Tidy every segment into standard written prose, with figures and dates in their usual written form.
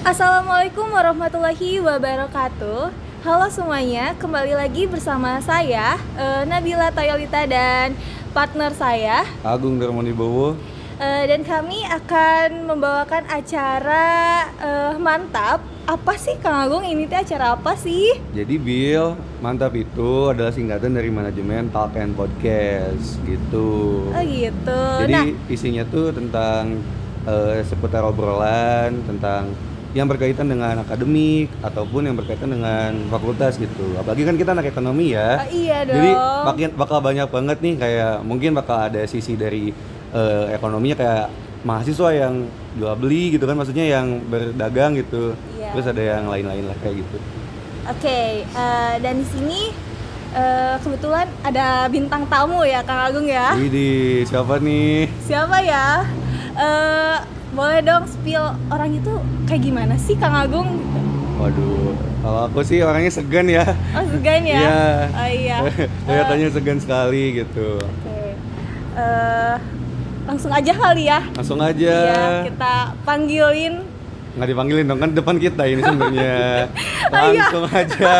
Assalamualaikum warahmatullahi wabarakatuh. Halo semuanya, kembali lagi bersama saya Nabila Tayolita dan partner saya Agung Darmonibowo. Dan kami akan membawakan acara mantap. Apa sih Kang Agung, ini teh acara apa sih? Jadi Bill, mantap itu adalah singkatan dari manajemen Talk and Podcast gitu. Oh gitu. Jadi isinya tuh tentang seputar obrolan tentang yang berkaitan dengan akademik ataupun yang berkaitan dengan fakultas gitu. Apalagi kan kita anak ekonomi ya. Iya dong. Jadi bakal banyak banget nih, kayak mungkin bakal ada sisi dari ekonominya, kayak mahasiswa yang jual beli gitu kan, maksudnya yang berdagang gitu. Iya. Terus ada yang lain-lain lah kayak gitu. Oke, dan di sini kebetulan ada bintang tamu ya Kang Agung ya. Widih, siapa nih? Siapa ya? Boleh dong spill orang itu kayak gimana sih Kang Agung? Waduh, kalau aku sih orangnya segan ya. Oh segan ya? Iya. Oh iya. Kelihatannya segan sekali gitu. Oke. Langsung aja kali ya. Langsung aja. Iya, kita panggilin. Nggak dipanggilin dong, kan depan kita ini sebenarnya. Langsung aja,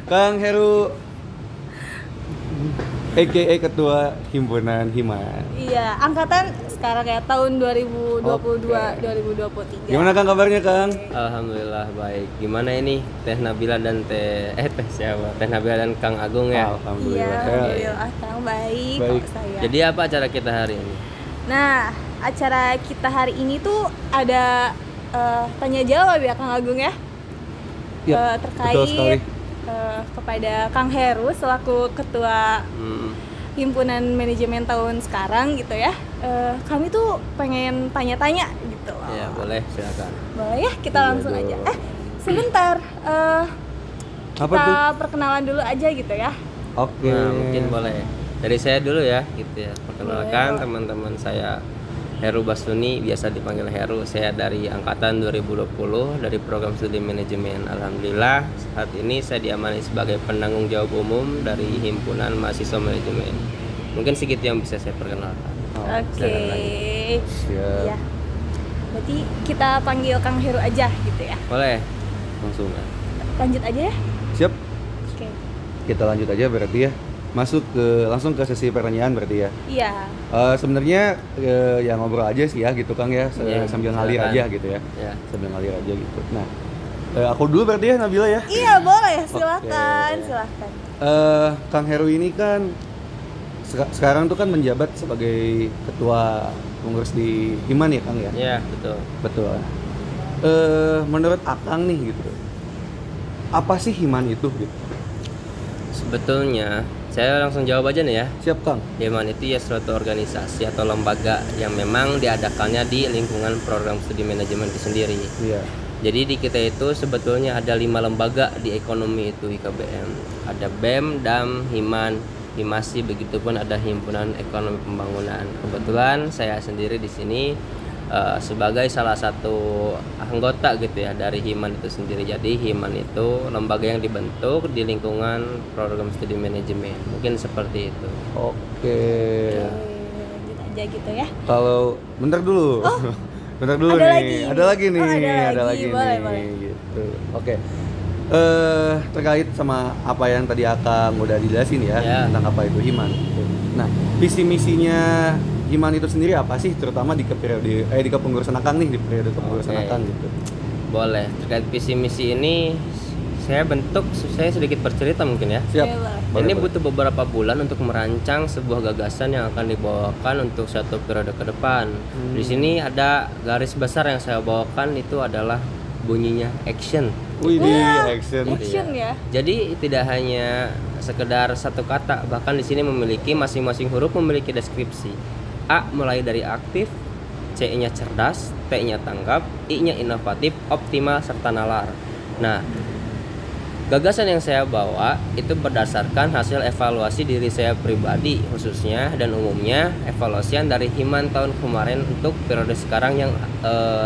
Kang Heru, a.k.a. Ketua Himpunan Himan. Iya, angkatan sekarang ya tahun 2022 Oke. 2023. Gimana Kang kabarnya Kang? Alhamdulillah baik. Gimana ini Teh Nabila dan Teh siapa? Teh Nabila dan Kang Agung ya. Iya, Alhamdulillah. alhamdulillah Kang baik. Baik. Kok saya. Jadi apa acara kita hari ini? Nah, acara kita hari ini tuh ada tanya jawab ya Kang Agung ya. Ya, betul sekali. Terkait kepada Kang Heru selaku ketua himpunan manajemen tahun sekarang gitu ya. Kami tuh pengen tanya-tanya gitu loh. Ya boleh, silakan. Boleh ya, kita Iya langsung dong. aja. Sebentar. Apa Kita tuh? perkenalan dulu aja gitu ya. Oke. Nah, mungkin boleh dari saya dulu ya gitu ya. Perkenalkan Boleh. teman-teman saya Heru Bastuni, biasa dipanggil Heru. Saya dari angkatan 2020 dari program studi manajemen. Alhamdulillah saat ini saya diamani sebagai penanggung jawab umum dari himpunan mahasiswa manajemen. Mungkin segitu yang bisa saya perkenalkan. Oke. silakan lagi. Siap. Iya. Berarti kita panggil Kang Heru aja gitu ya. Boleh. Langsung. Lanjut aja ya. Siap. Oke. Kita lanjut aja berarti ya. Langsung ke sesi pertanyaan berarti ya. Iya. Sebenarnya ya ngobrol aja sih ya gitu Kang ya, Iya, sambil ngalir silakan. aja gitu ya. Ya. Sambil ngalir aja gitu. Nah, aku dulu berarti ya Nabila ya. Iya, boleh. Silakan, Oke. silakan. Kang Heru ini kan sekarang tuh kan menjabat sebagai ketua pengurus di Himan ya Kang ya. Ya, betul. Betul. Menurut Akang nih gitu, apa sih Himan itu gitu? Sebetulnya saya langsung jawab aja nih ya. Siap Kang. Himan itu ya suatu organisasi atau lembaga yang memang diadakannya di lingkungan program studi manajemen itu sendiri. Iya. Jadi di kita itu sebetulnya ada 5 lembaga di ekonomi itu IKBM. Ada BEM, DAM, Himan, Himasi, begitupun ada Himpunan Ekonomi Pembangunan. Kebetulan saya sendiri di sini sebagai salah satu anggota gitu ya dari Himan itu sendiri. Jadi Himan itu lembaga yang dibentuk di lingkungan program studi manajemen. Mungkin seperti itu. Oke. Lanjut aja gitu ya. Kalau bentar dulu. Bentar dulu ada nih. lagi. Ada lagi nih. Oh, ada lagi. Boleh, nih. boleh. Gitu. Oke. Terkait sama apa yang tadi Akang udah dijelasin ya, Ya. tentang apa itu Himan. Nah, visi misinya Himan itu sendiri apa sih, terutama di di kepengurusan Akang nih, di periode kepengurusan Oke. Akang gitu. Boleh. Terkait visi misi ini saya sedikit bercerita mungkin ya. Siap. Oke, boleh. Boleh, Ini boleh. butuh beberapa bulan untuk merancang sebuah gagasan yang akan dibawakan untuk satu periode ke depan. Di sini ada garis besar yang saya bawakan, itu adalah bunyinya action. Wih, di Wah, action. Action ya. Jadi tidak hanya sekedar satu kata, bahkan di sini memiliki masing-masing huruf memiliki deskripsi. A mulai dari aktif, C-nya cerdas, T-nya tanggap, I-nya inovatif, optimal serta nalar. Nah, gagasan yang saya bawa itu berdasarkan hasil evaluasi diri saya pribadi khususnya dan umumnya evaluasian dari Himan tahun kemarin untuk periode sekarang yang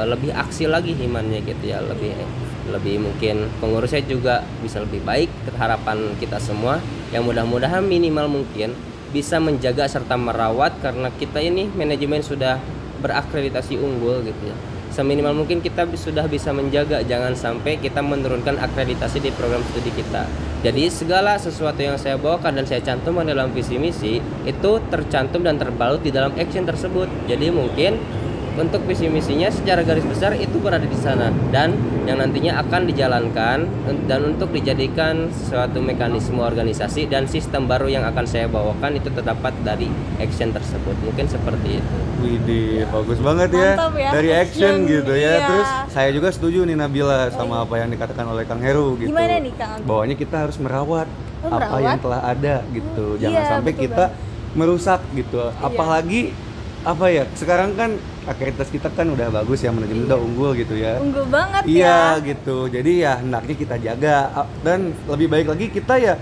lebih aksi lagi Himannya gitu ya, lebih mungkin pengurusnya juga bisa lebih baik. Harapan kita semua yang mudah-mudahan minimal mungkin bisa menjaga serta merawat, karena kita ini manajemen sudah berakreditasi unggul gitu ya. seminimal mungkin kita sudah bisa menjaga jangan sampai kita menurunkan akreditasi di program studi kita. Jadi segala sesuatu yang saya bawakan dan saya cantumkan dalam visi misi itu tercantum dan terbalut di dalam action tersebut. Jadi mungkin untuk visi misinya secara garis besar itu berada di sana dan yang nantinya akan dijalankan dan untuk dijadikan suatu mekanisme organisasi dan sistem baru yang akan saya bawakan itu terdapat dari action tersebut. Mungkin seperti itu. Widih, bagus banget ya. Mantap ya, Dari action gitu ya. iya. Terus saya juga setuju nih Nabila sama apa yang dikatakan oleh Kang Heru gitu. Gimana nih, Kang? Bahwanya kita harus merawat apa merawat? yang telah ada gitu. Jangan Iya, sampai betul kita merusak gitu. Apalagi apa ya? Sekarang kan akreditasi kita kan udah bagus ya, manajemen udah unggul gitu ya. Unggul banget Iya ya. gitu. Jadi ya hendaknya kita jaga dan lebih baik lagi kita ya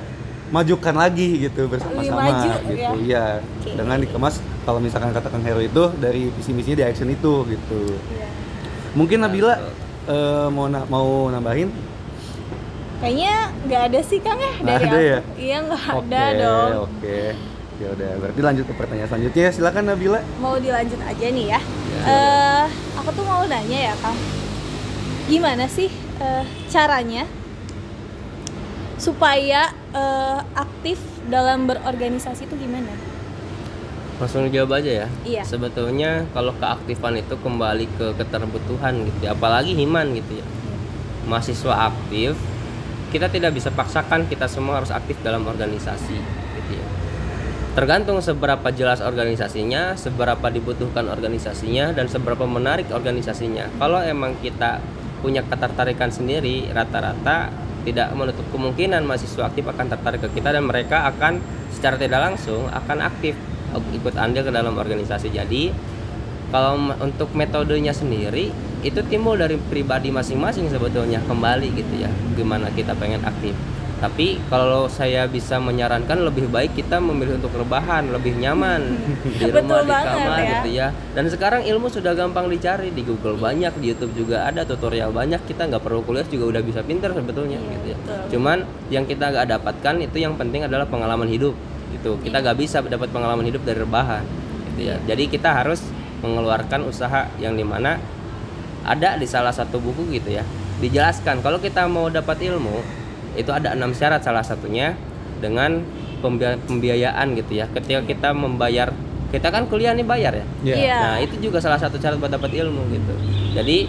majukan lagi gitu bersama-sama maju, gitu. ya. Iya. Oke. Dengan dikemas kalau misalkan kata Kang Heru itu dari visi misinya di action itu gitu. Iya. Mungkin Nabila mau nambahin? Kayaknya nggak ada sih, Kang ya, Nggak dari ada aku. ya? Iya, nggak ada dong. Oke. Ya udah, berarti lanjut ke pertanyaan selanjutnya. Silakan Nabila. Mau dilanjut aja nih ya. Aku tuh mau nanya ya, Kang. Gimana sih caranya supaya aktif dalam berorganisasi itu gimana? Langsung jawab aja ya. Iya. Sebetulnya kalau keaktifan itu kembali ke keterbutuhan gitu ya. Apalagi Himan gitu ya. Mahasiswa aktif, kita tidak bisa paksakan kita semua harus aktif dalam organisasi gitu ya. Tergantung seberapa jelas organisasinya, seberapa dibutuhkan organisasinya, dan seberapa menarik organisasinya. Kalau emang kita punya ketertarikan sendiri, rata-rata tidak menutup kemungkinan mahasiswa aktif akan tertarik ke kita dan mereka akan secara tidak langsung akan aktif ikut andil ke dalam organisasi. Jadi kalau untuk metodenya sendiri itu timbul dari pribadi masing-masing sebetulnya, kembali gitu ya, gimana kita pengen aktif. Tapi kalau saya bisa menyarankan lebih baik kita memilih untuk rebahan, lebih nyaman di rumah, Betul di banget kamar ya. gitu ya. Dan sekarang ilmu sudah gampang dicari, di Google banyak, di YouTube juga ada tutorial banyak, kita nggak perlu kuliah juga udah bisa pinter sebetulnya gitu ya. betul. Cuman yang kita nggak dapatkan itu yang penting adalah pengalaman hidup gitu. Kita nggak bisa dapat pengalaman hidup dari rebahan gitu ya. Jadi kita harus mengeluarkan usaha yang dimana ada di salah satu buku gitu ya, dijelaskan kalau kita mau dapat ilmu itu ada 6 syarat, salah satunya dengan pembiayaan gitu ya. Ketika kita membayar, kita kan kuliah nih bayar ya. Iya. Nah itu juga salah satu syarat buat dapat ilmu gitu. Jadi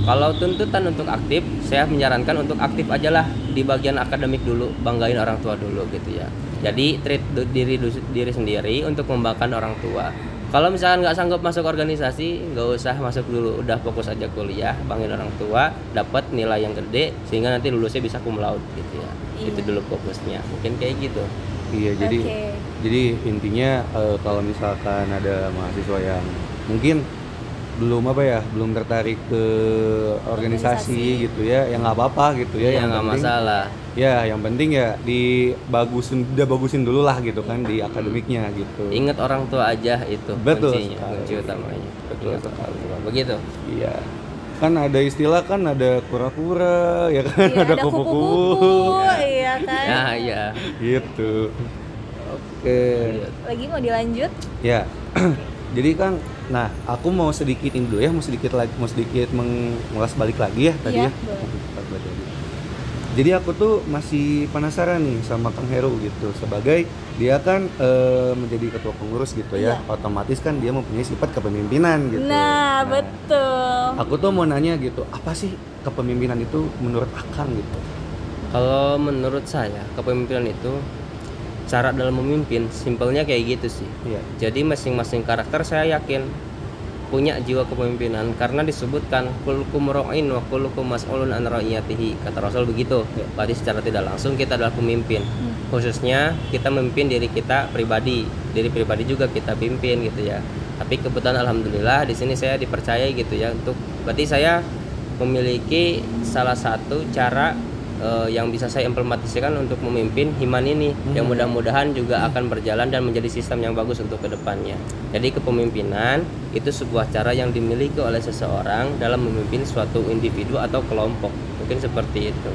kalau tuntutan untuk aktif, saya menyarankan untuk aktif aja lah di bagian akademik dulu, banggain orang tua dulu gitu ya. Jadi treat diri sendiri untuk membanggakan orang tua. Kalau misalkan nggak sanggup masuk organisasi, nggak usah masuk dulu, udah fokus aja kuliah, banggain orang tua, dapat nilai yang gede sehingga nanti lulusnya bisa cum laude gitu ya. Iya. Itu dulu fokusnya, mungkin kayak gitu. Iya, jadi intinya kalau misalkan ada mahasiswa yang mungkin belum tertarik ke organisasi gitu ya nggak apa-apa gitu ya. Ya yang nggak penting, masalah. ya yang penting ya bagusin dulu lah gitu kan di akademiknya gitu. Ingat orang tua aja itu Betul kuncinya, sekali. kunci utamanya. Betul Ingat sekali. orang tua. Begitu. Iya, kan ada istilah kan ada kura-kura ya kan, Iya, ada ada kupu-kupu kupu-kupu, iya kan. Ya, ya. gitu. Oke. Lagi mau dilanjut? Ya, jadi Kang, nah aku mau sedikit ini dulu ya, mau sedikit mengulas balik lagi ya tadi Iya, ya. boleh. Balik lagi. Jadi aku tuh masih penasaran nih sama Kang Heru gitu, sebagai dia kan menjadi ketua pengurus gitu ya, Iya. otomatis kan dia mempunyai sifat kepemimpinan gitu. Nah, betul. Aku tuh mau nanya gitu, apa sih kepemimpinan itu menurut Akang gitu? Kalau menurut saya, kepemimpinan itu cara dalam memimpin, simpelnya kayak gitu sih. Iya. Jadi masing-masing karakter saya yakin punya jiwa kepemimpinan karena disebutkan kullukum ra'in wa kullukum mas'ulun an ra'iyatihi, kata Rasul begitu. Berarti secara tidak langsung kita adalah pemimpin. Khususnya kita memimpin diri kita pribadi, diri pribadi juga kita pimpin gitu ya. Tapi kebetulan alhamdulillah di sini saya dipercaya gitu ya, untuk berarti saya memiliki salah satu cara yang bisa saya implementasikan untuk memimpin Himan ini, yang mudah-mudahan juga akan berjalan dan menjadi sistem yang bagus untuk kedepannya. Jadi kepemimpinan itu sebuah cara yang dimiliki oleh seseorang dalam memimpin suatu individu atau kelompok, mungkin seperti itu.